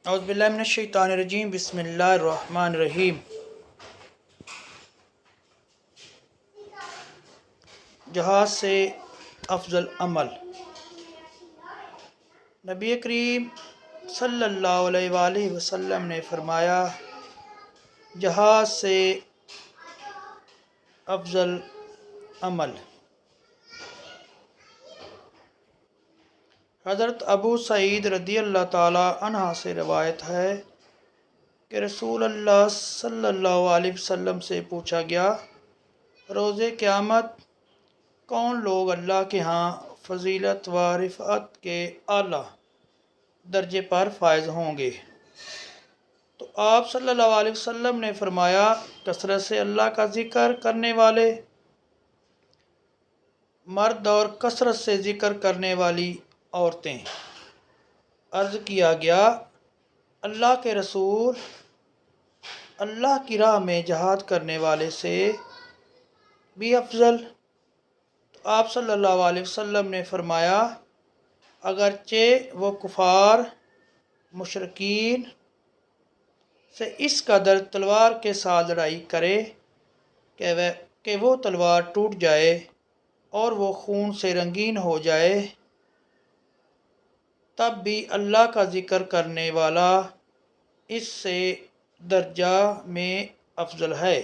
اعوذ باللہ من الشیطان الرجیم، بسم اللہ الرحمن الرحیم۔ جہاد سے افضل عمل۔ نبی کریم صلی اللہ علیہ وآلہ وسلم نے فرمایا، جہاد سے افضل عمل۔ حضرت ابو سعید رضی اللہ تعالی عنہ سے روایت ہے کہ رسول اللہ صلی اللہ علیہ وسلم سے پوچھا گیا، روز قیامت کون لوگ اللہ کے ہاں فضیلت و رفعت کے اعلیٰ درجے پر فائز ہوں گے؟ تو آپ صلی اللہ علیہ وسلم نے فرمایا، کثرت سے اللہ کا ذکر کرنے والے مرد اور کثرت سے ذکر کرنے والی عورتیں۔ عرض کیا گیا، اللہ کے رسول، اللہ کی راہ میں جہاد کرنے والے سے بھی افضل؟ تو آپ صلی اللہ علیہ وسلم نے فرمایا، اگرچہ وہ کفار مشرکین سے اس قدر تلوار کے ساتھ لڑائی کرے کہ وہ تلوار ٹوٹ جائے اور وہ خون سے رنگین ہو جائے، تب بھی اللہ کا ذکر کرنے والا اس سے درجہ میں افضل ہے۔